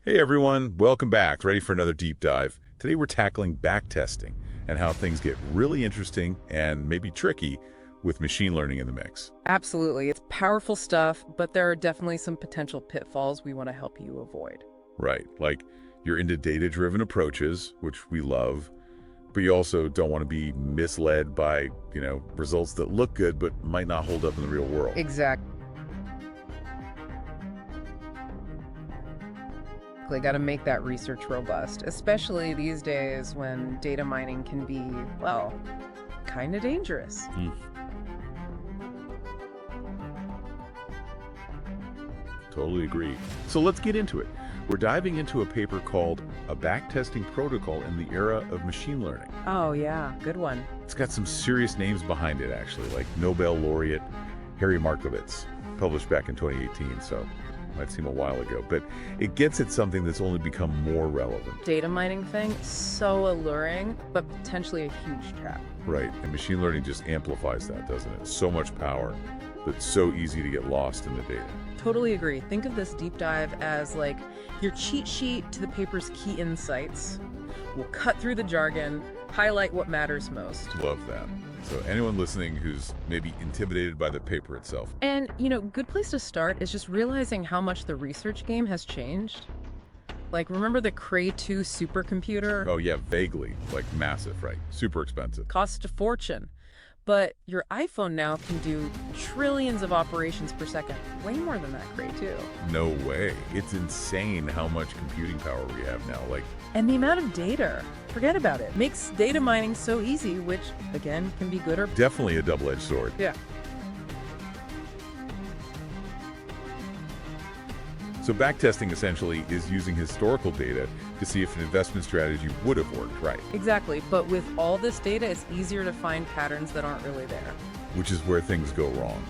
Hey everyone, welcome back. Ready for another deep dive. Today we're tackling backtesting and how things get really interesting and maybe tricky with machine learning in the mix. Absolutely. It's powerful stuff, but there are definitely some potential pitfalls we want to help you avoid. Right, like you're into data-driven approaches, which we love, but you also don't want to be misled by, results that look good but might not hold up in the real world. Exactly. Got to make that research robust, especially these days when data mining can be, well, kind of dangerous. Totally agree. So let's get into it. We're diving into a paper called A Backtesting Protocol in the Era of Machine Learning. Oh, yeah. Good one. It's got some serious names behind it, actually, like Nobel Laureate Harry Markowitz, published back in 2018, so might seem a while ago, but it gets at something that's only become more relevant. Data mining thing, so alluring, but potentially a huge trap. Right, and machine learning just amplifies that, doesn't it? So much power, but it's so easy to get lost in the data. Totally agree. Think of this deep dive as like your cheat sheet to the paper's key insights. We'll cut through the jargon, highlight what matters most. Love that. So anyone listening who's maybe intimidated by the paper itself. And, good place to start is just realizing how much the research game has changed. Like, remember the Cray 2 supercomputer? Oh yeah, vaguely. Like massive, right? Super expensive. Cost a fortune. But your iPhone now can do trillions of operations per second. Way more than that Cray 2. No way. It's insane how much computing power we have now. And the amount of data. Forget about it. Makes data mining so easy, which, again, can be good or... Definitely a double-edged sword. Yeah. So backtesting essentially is using historical data to see if an investment strategy would have worked, right? Exactly. But with all this data, it's easier to find patterns that aren't really there. Which is where things go wrong.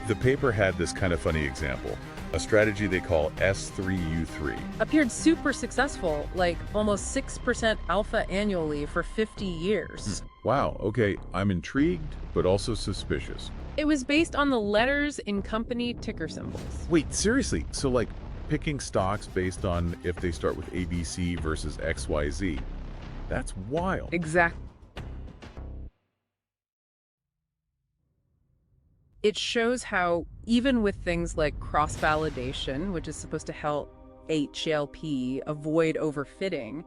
The paper had this kind of funny example. A strategy they call S3U3. Appeared super successful, like almost 6% alpha annually for 50 years. Wow, okay, I'm intrigued, but also suspicious. It was based on the letters in company ticker symbols. Wait, seriously? So like picking stocks based on if they start with ABC versus XYZ. That's wild. Exactly. It shows how, even with things like cross-validation, which is supposed to help HLP avoid overfitting,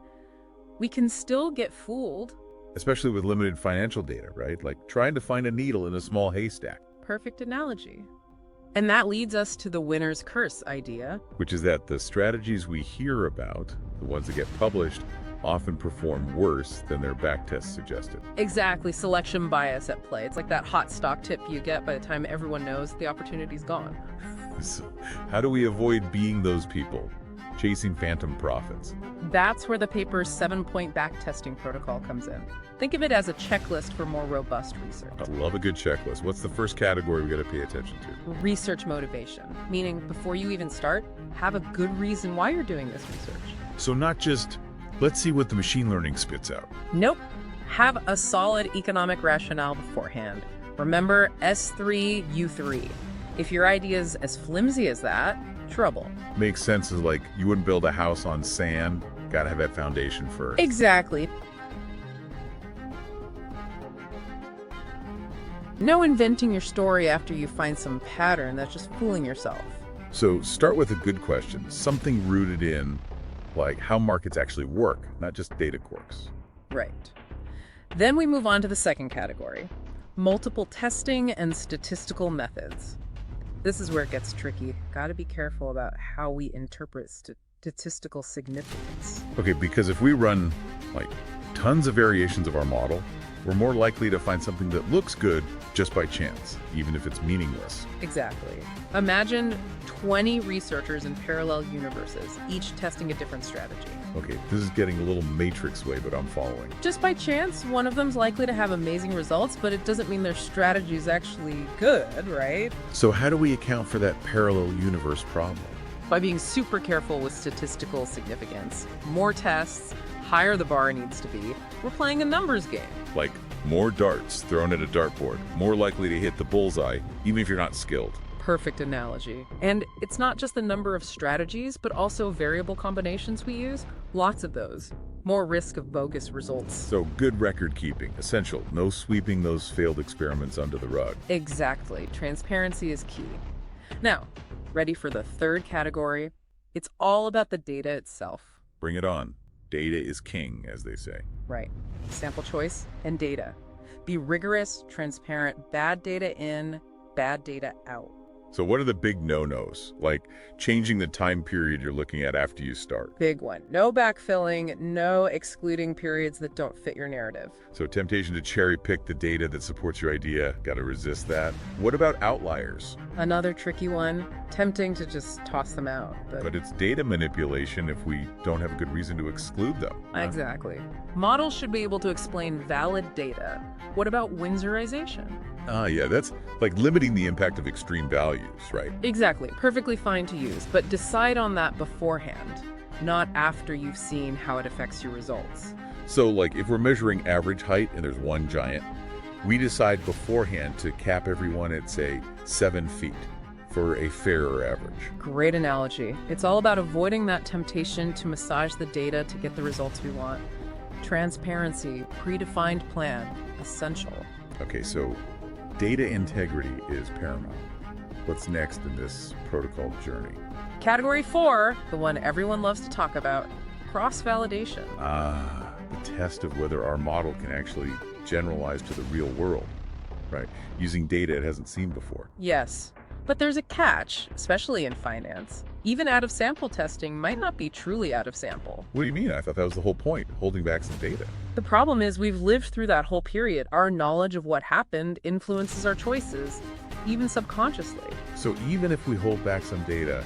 we can still get fooled. Especially with limited financial data, right? Like trying to find a needle in a small haystack. Perfect analogy. And that leads us to the winner's curse idea. Which is that the strategies we hear about, the ones that get published, often perform worse than their backtest suggested. Exactly, selection bias at play. It's like that hot stock tip you get by the time everyone knows the opportunity's gone. So how do we avoid being those people, chasing phantom profits? That's where the paper's 7-point backtesting protocol comes in. Think of it as a checklist for more robust research. I love a good checklist. What's the first category we got to pay attention to? Research motivation, meaning before you even start, have a good reason why you're doing this research. So not just, let's see what the machine learning spits out. Nope. Have a solid economic rationale beforehand. Remember S3U3. If your idea's as flimsy as that, trouble. Makes sense as like you wouldn't build a house on sand. Gotta have that foundation first. Exactly. No inventing your story after you find some pattern. That's just fooling yourself. So start with a good question, something rooted in like how markets actually work, not just data quirks. Right. Then we move on to the second category, multiple testing and statistical methods. This is where it gets tricky. Got to be careful about how we interpret statistical significance. Okay, because if we run like tons of variations of our model, we're more likely to find something that looks good just by chance, even if it's meaningless. Exactly. Imagine 20 researchers in parallel universes, each testing a different strategy. Okay, this is getting a little Matrix way, but I'm following. Just by chance, one of them's likely to have amazing results, but it doesn't mean their strategy is actually good, right? So how do we account for that parallel universe problem? By being super careful with statistical significance. More tests, higher the bar needs to be. We're playing a numbers game. Like more darts thrown at a dartboard, more likely to hit the bullseye, even if you're not skilled. Perfect analogy. And it's not just the number of strategies, but also variable combinations we use. Lots of those. More risk of bogus results. So good record keeping, essential. No sweeping those failed experiments under the rug. Exactly. Transparency is key. Now, ready for the third category? It's all about the data itself. Bring it on. Data is king, as they say. Right. Sample choice and data. Be rigorous, transparent, bad data in, bad data out. So what are the big no-nos? Like changing the time period you're looking at after you start. Big one. No backfilling, no excluding periods that don't fit your narrative. So temptation to cherry pick the data that supports your idea, got to resist that. What about outliers? Another tricky one. Tempting to just toss them out. But it's data manipulation if we don't have a good reason to exclude them. Exactly. Models should be able to explain valid data. What about Windsorization? Yeah, that's like limiting the impact of extreme values, right? Exactly. Perfectly fine to use, but decide on that beforehand, not after you've seen how it affects your results. So like if we're measuring average height and there's one giant, we decide beforehand to cap everyone at, say, 7 feet for a fairer average. Great analogy. It's all about avoiding that temptation to massage the data to get the results we want. Transparency, predefined plan, essential. Okay, so data integrity is paramount. What's next in this protocol journey? Category 4, the one everyone loves to talk about, cross-validation. The test of whether our model can actually generalize to the real world, right? Using data it hasn't seen before. Yes, but there's a catch, especially in finance. Even out-of-sample testing might not be truly out-of-sample. What do you mean? I thought that was the whole point, holding back some data. The problem is we've lived through that whole period. Our knowledge of what happened influences our choices, even subconsciously. So even if we hold back some data,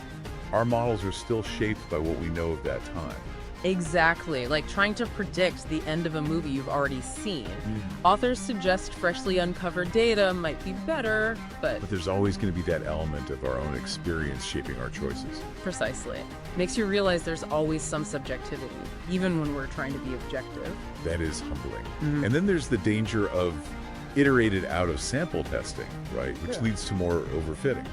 our models are still shaped by what we know of that time. Exactly, like trying to predict the end of a movie you've already seen. Authors suggest freshly uncovered data might be better, but there's always going to be that element of our own experience shaping our choices. Precisely. Makes you realize there's always some subjectivity, even when we're trying to be objective. That is humbling. And then there's the danger of iterated out-of-sample testing, right? Which leads to more overfitting.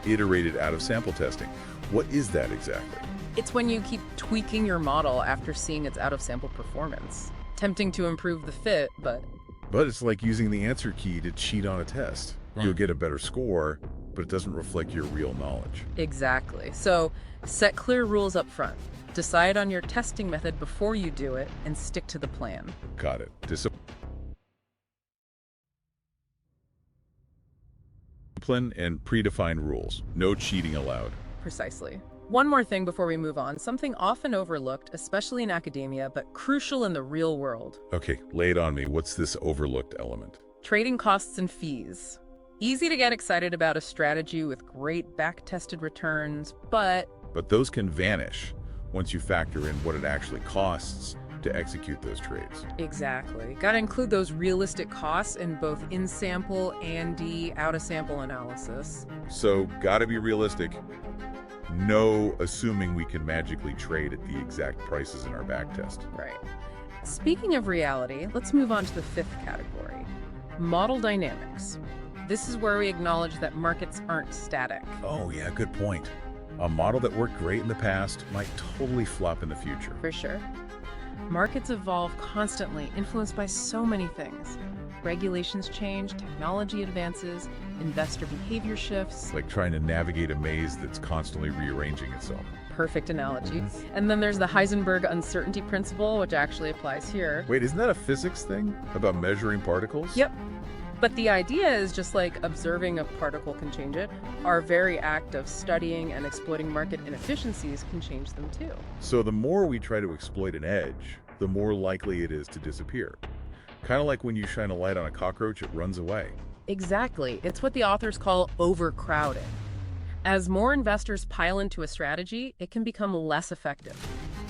Iterated out-of-sample testing. What is that exactly? It's when you keep tweaking your model after seeing its out-of-sample performance. Tempting to improve the fit, but it's like using the answer key to cheat on a test. You'll get a better score, but it doesn't reflect your real knowledge. Exactly. So set clear rules up front. Decide on your testing method before you do it, and stick to the plan. Got it. Discipline and predefined rules. No cheating allowed. Precisely. One more thing before we move on, something often overlooked, especially in academia, but crucial in the real world. Okay, lay it on me. What's this overlooked element? Trading costs and fees. Easy to get excited about a strategy with great back-tested returns, but those can vanish once you factor in what it actually costs to execute those trades. Exactly. Got to include those realistic costs in both in-sample and out-of-sample analysis. So, gotta be realistic. No assuming we can magically trade at the exact prices in our backtest. Right. Speaking of reality, let's move on to the fifth category, model dynamics. This is where we acknowledge that markets aren't static. Oh yeah, good point. A model that worked great in the past might totally flop in the future. For sure. Markets evolve constantly, influenced by so many things. Regulations change, technology advances, investor behavior shifts. Like trying to navigate a maze that's constantly rearranging itself. Perfect analogy. And then there's the Heisenberg uncertainty principle, which actually applies here. Wait, isn't that a physics thing about measuring particles? Yep. But the idea is just like observing a particle can change it, our very act of studying and exploiting market inefficiencies can change them too. So the more we try to exploit an edge, the more likely it is to disappear. Kind of like when you shine a light on a cockroach, it runs away. Exactly. It's what the authors call overcrowding. As more investors pile into a strategy, it can become less effective.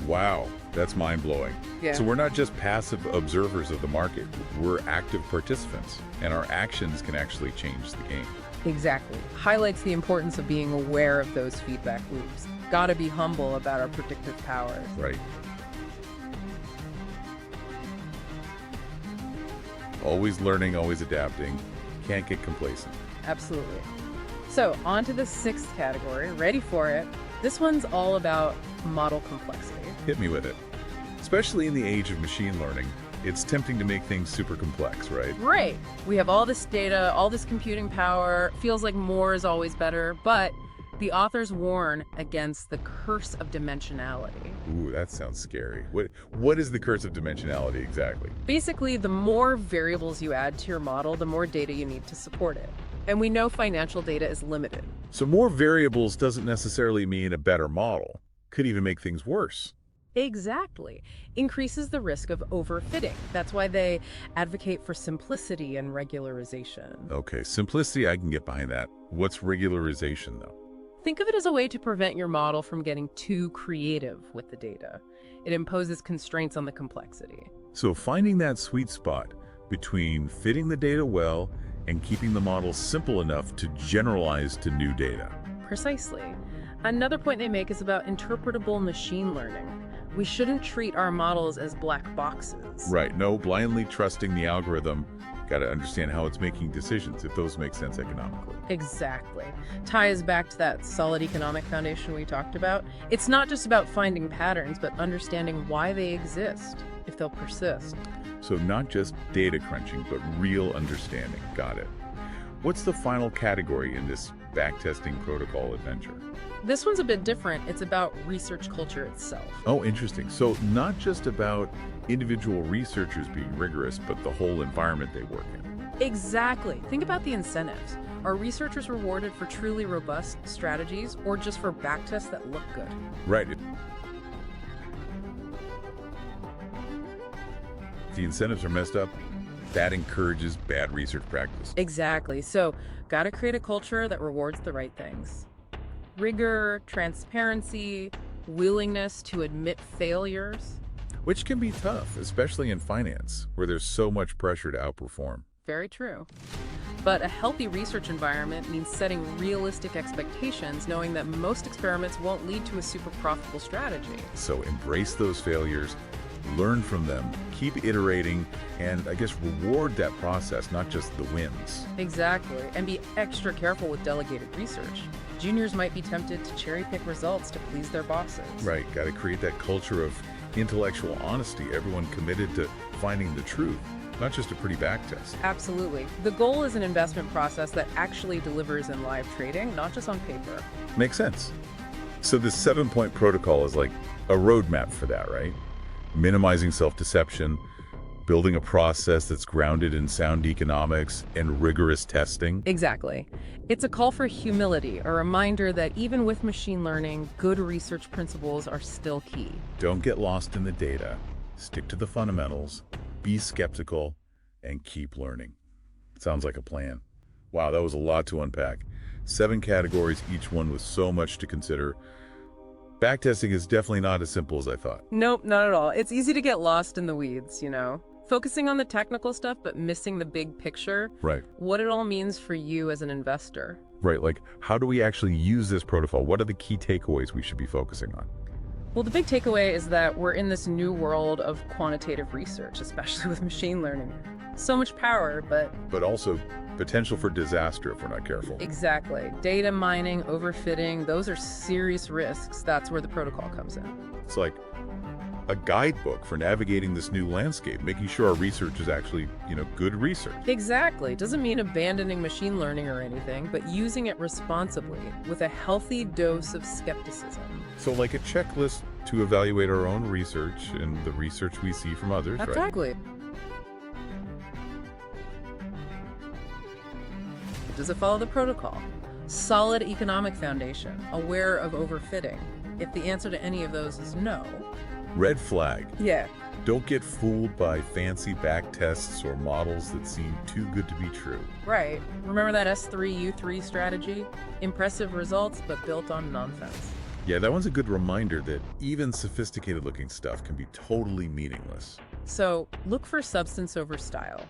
Wow, that's mind-blowing. Yeah. So we're not just passive observers of the market, we're active participants, and our actions can actually change the game. Exactly. Highlights the importance of being aware of those feedback loops. Gotta be humble about our predictive powers. Right. Always learning, always adapting. Can't get complacent. Absolutely. So on to the sixth category. Ready for it? This one's all about model complexity. Hit me with it. Especially in the age of machine learning, it's tempting to make things super complex, right? Right. We have all this data, all this computing power. Feels like more is always better, but the authors warn against the curse of dimensionality. Ooh, that sounds scary. What is the curse of dimensionality exactly? Basically, the more variables you add to your model, the more data you need to support it. And we know financial data is limited. So more variables doesn't necessarily mean a better model. Could even make things worse. Exactly. Increases the risk of overfitting. That's why they advocate for simplicity and regularization. Okay, simplicity, I can get behind that. What's regularization, though? Think of it as a way to prevent your model from getting too creative with the data. It imposes constraints on the complexity. So finding that sweet spot between fitting the data well and keeping the model simple enough to generalize to new data. Precisely. Another point they make is about interpretable machine learning. We shouldn't treat our models as black boxes. Right, no blindly trusting the algorithm. Got to understand how it's making decisions, if those make sense economically. Exactly. Ties back to that solid economic foundation we talked about. It's not just about finding patterns, but understanding why they exist, if they'll persist. So not just data crunching, but real understanding. Got it. What's the final category in this backtesting protocol adventure? This one's a bit different. It's about research culture itself. Oh, interesting. So not just about individual researchers being rigorous, but the whole environment they work in. Exactly. Think about the incentives. Are researchers rewarded for truly robust strategies or just for backtests that look good? Right. If the incentives are messed up, that encourages bad research practice. Exactly. So, gotta create a culture that rewards the right things. Rigor, transparency, willingness to admit failures. Which can be tough, especially in finance, where there's so much pressure to outperform. Very true. But a healthy research environment means setting realistic expectations, knowing that most experiments won't lead to a super profitable strategy. So embrace those failures, learn from them, keep iterating, and I guess reward that process, not just the wins. Exactly. And be extra careful with delegated research. Juniors might be tempted to cherry pick results to please their bosses. Right, got to create that culture of intellectual honesty, everyone committed to finding the truth, not just a pretty backtest. Absolutely. The goal is an investment process that actually delivers in live trading, not just on paper. Makes sense. So this 7-point protocol is like a roadmap for that, right? Minimizing self-deception, building a process that's grounded in sound economics and rigorous testing. Exactly. It's a call for humility, a reminder that even with machine learning, good research principles are still key. Don't get lost in the data, stick to the fundamentals, be skeptical, and keep learning. Sounds like a plan. Wow, that was a lot to unpack. 7 categories, each one with so much to consider. Backtesting is definitely not as simple as I thought. Nope, not at all. It's easy to get lost in the weeds, you know? Focusing on the technical stuff, but missing the big picture. Right. What it all means for you as an investor. Right, like how do we actually use this protocol? What are the key takeaways we should be focusing on? Well, the big takeaway is that we're in this new world of quantitative research, especially with machine learning. So much power, but also potential for disaster if we're not careful. Exactly. Data mining, overfitting, those are serious risks. That's where the protocol comes in. It's like a guidebook for navigating this new landscape, making sure our research is actually, good research. Exactly. Doesn't mean abandoning machine learning or anything, but using it responsibly with a healthy dose of skepticism. So like a checklist to evaluate our own research and the research we see from others, right? Exactly. Does it follow the protocol? Solid economic foundation, aware of overfitting. If the answer to any of those is no. Red flag. Yeah. Don't get fooled by fancy backtests or models that seem too good to be true. Right. Remember that S3U3 strategy? Impressive results, but built on nonsense. Yeah, that one's a good reminder that even sophisticated looking stuff can be totally meaningless. So look for substance over style.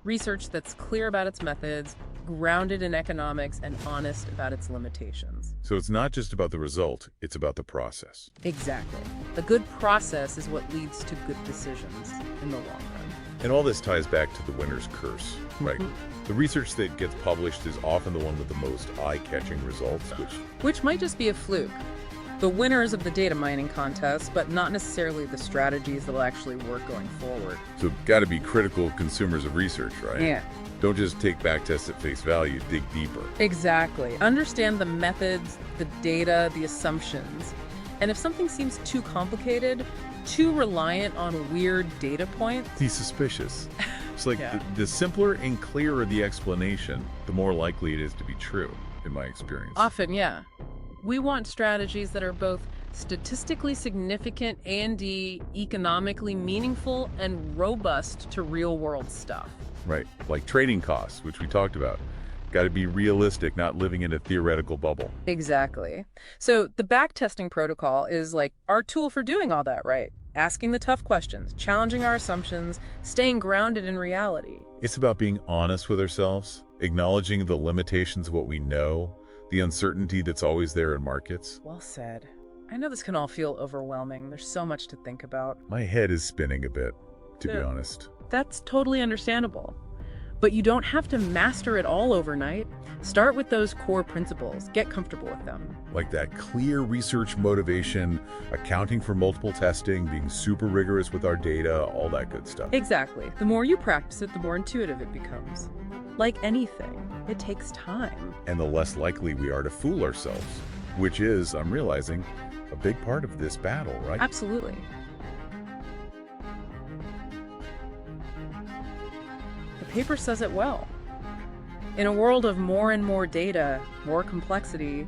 Research that's clear about its methods, grounded in economics, and honest about its limitations. So it's not just about the result, it's about the process. Exactly. A good process is what leads to good decisions in the long run. And all this ties back to the winner's curse, right? The research that gets published is often the one with the most eye-catching results, Which might just be a fluke. The winners of the data mining contest, but not necessarily the strategies that will actually work going forward. So got to be critical consumers of research, right? Yeah. Don't just take backtests at face value, dig deeper. Exactly. Understand the methods, the data, the assumptions. And if something seems too complicated, too reliant on weird data points, Be suspicious. It's like Yeah. the simpler and clearer the explanation, the more likely it is to be true, in my experience. often, yeah. We want strategies that are both statistically significant and economically meaningful and robust to real-world stuff. Right, like trading costs, which we talked about. Got to be realistic, not living in a theoretical bubble. Exactly. So the backtesting protocol is like our tool for doing all that, right? Asking the tough questions, challenging our assumptions, staying grounded in reality. It's about being honest with ourselves, acknowledging the limitations of what we know, the uncertainty that's always there in markets. Well said. I know this can all feel overwhelming. There's so much to think about. My head is spinning a bit, to be Yeah. honest. That's totally understandable. But you don't have to master it all overnight. Start with those core principles. Get comfortable with them. Like that clear research motivation, accounting for multiple testing, being super rigorous with our data, all that good stuff. Exactly. The more you practice it, the more intuitive it becomes. Like anything, it takes time. And the less likely we are to fool ourselves, which is, I'm realizing, a big part of this battle, right? Absolutely. The paper says it well. In a world of more and more data, more complexity,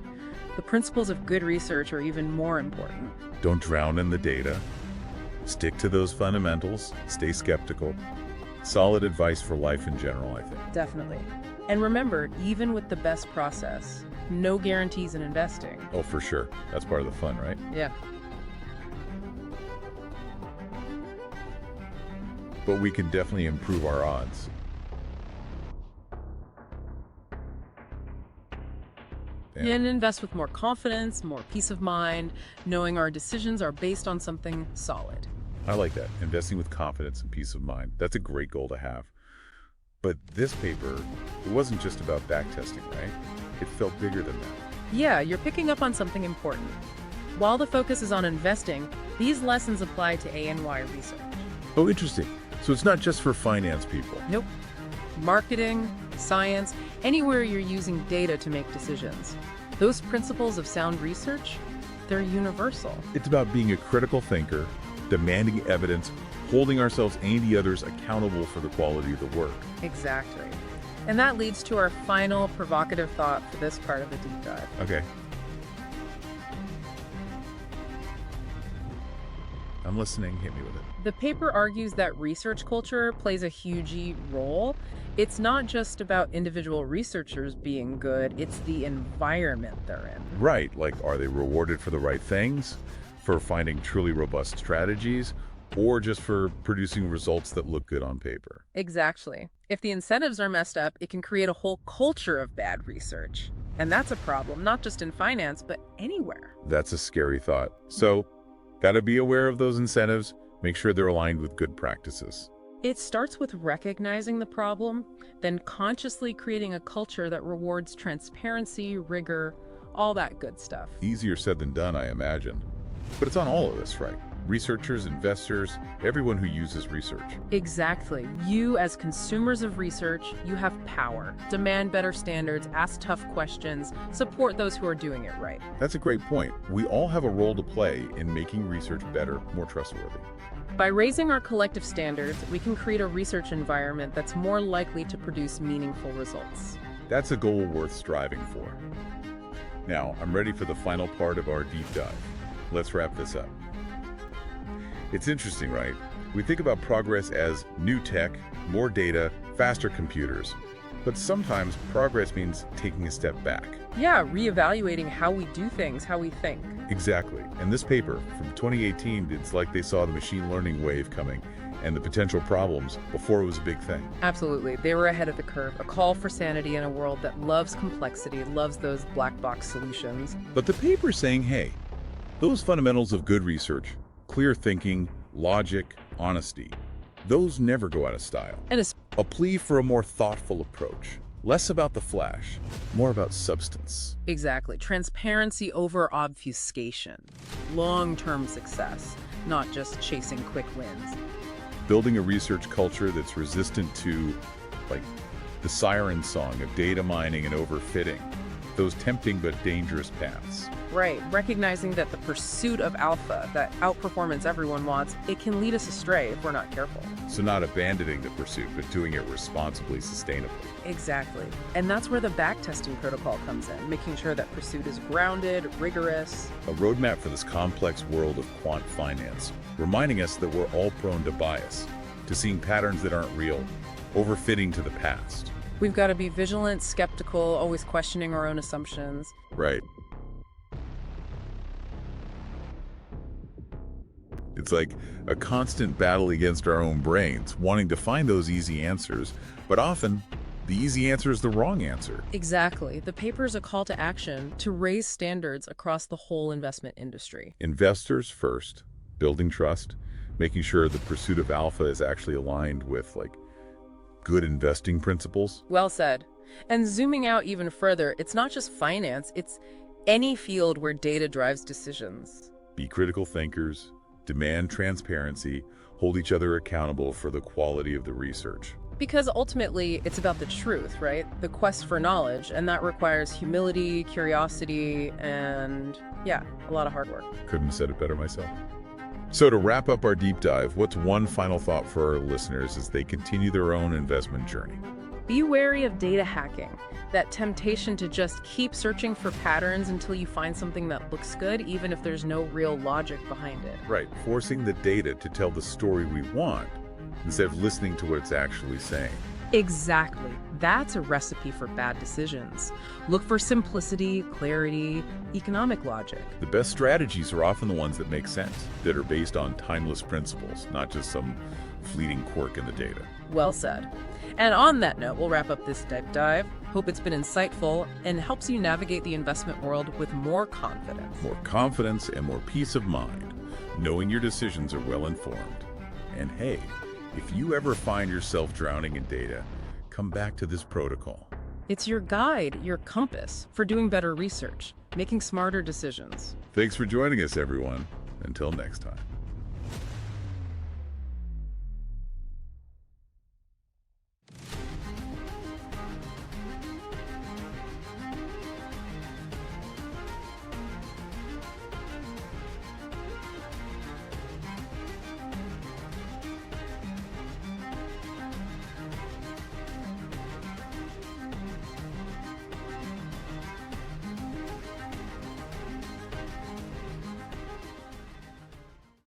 the principles of good research are even more important. Don't drown in the data. Stick to those fundamentals. Stay skeptical. Solid advice for life in general, I think. Definitely. And remember, even with the best process, no guarantees in investing. Oh, for sure. That's part of the fun, right? Yeah. But we can definitely improve our odds. Damn. And invest with more confidence, more peace of mind, knowing our decisions are based on something solid. I like that. Investing with confidence and peace of mind. That's a great goal to have. But this paper, it wasn't just about backtesting, right? It felt bigger than that. Yeah, you're picking up on something important. While the focus is on investing, these lessons apply to ANY research. Oh, interesting. So it's not just for finance people. Nope. Marketing, science, anywhere you're using data to make decisions. Those principles of sound research, they're universal. It's about being a critical thinker, demanding evidence, holding ourselves and the others accountable for the quality of the work. Exactly. And that leads to our final provocative thought for this part of the deep dive. Okay. I'm listening. Hit me with it. The paper argues that research culture plays a huge role. It's not just about individual researchers being good, it's the environment they're in. Right. Like, are they rewarded for the right things? For finding truly robust strategies? Or just for producing results that look good on paper? Exactly. If the incentives are messed up, it can create a whole culture of bad research. And that's a problem, not just in finance, but anywhere. That's a scary thought. So, gotta be aware of those incentives. Make sure they're aligned with good practices. It starts with recognizing the problem, then consciously creating a culture that rewards transparency, rigor, all that good stuff. Easier said than done, I imagine. But it's on all of us, right? Researchers, investors, everyone who uses research. Exactly. You, as consumers of research, you have power. Demand better standards, ask tough questions, support those who are doing it right. That's a great point. We all have a role to play in making research better, more trustworthy. By raising our collective standards, we can create a research environment that's more likely to produce meaningful results. That's a goal worth striving for. Now, I'm ready for the final part of our deep dive. Let's wrap this up. It's interesting, right? We think about progress as new tech, more data, faster computers. But sometimes progress means taking a step back. Yeah, reevaluating how we do things, how we think. Exactly. And this paper from 2018, it's like they saw the machine learning wave coming and the potential problems before it was a big thing. Absolutely. They were ahead of the curve, a call for sanity in a world that loves complexity, loves those black box solutions. But the paper's saying, hey, those fundamentals of good research, clear thinking, logic, honesty, Those never go out of style. And it's A plea for a more thoughtful approach. Less about the flash, more about substance. exactly transparency over obfuscation, long-term success, not just chasing quick wins. Building a research culture that's resistant to, like, the siren song of data mining and overfitting. Those tempting but dangerous paths. Right, recognizing that the pursuit of alpha, that outperformance everyone wants, it can lead us astray if we're not careful. So not abandoning the pursuit, but doing it responsibly, sustainably. Exactly. And that's where the backtesting protocol comes in, making sure that pursuit is grounded, rigorous. A roadmap for this complex world of quant finance, reminding us that we're all prone to bias, to seeing patterns that aren't real, overfitting to the past. We've got to be vigilant, skeptical, always questioning our own assumptions. Right. It's like a constant battle against our own brains, wanting to find those easy answers, but often the easy answer is the wrong answer. Exactly. The paper is a call to action to raise standards across the whole investment industry. Investors first, building trust, making sure the pursuit of alpha is actually aligned with, like, good investing principles. Well said. And zooming out even further, it's not just finance, it's any field where data drives decisions. Be critical thinkers, demand transparency, hold each other accountable for the quality of the research. Because ultimately, it's about the truth, right? The quest for knowledge, and that requires humility, curiosity, and yeah, a lot of hard work. Couldn't have said it better myself. So to wrap up our deep dive, what's one final thought for our listeners as they continue their own investment journey? Be wary of data hacking, that temptation to just keep searching for patterns until you find something that looks good, even if there's no real logic behind it. Right, forcing the data to tell the story we want instead of listening to what it's actually saying. Exactly. That's a recipe for bad decisions. Look for simplicity, clarity, economic logic. The best strategies are often the ones that make sense, that are based on timeless principles, not just some fleeting quirk in the data. Well said. And on that note, we'll wrap up this deep dive. Hope it's been insightful and helps you navigate the investment world with more confidence. More confidence and more peace of mind, knowing your decisions are well informed. And hey, if you ever find yourself drowning in data, come back to this protocol. It's your guide, your compass for doing better research, making smarter decisions. Thanks for joining us, everyone. Until next time.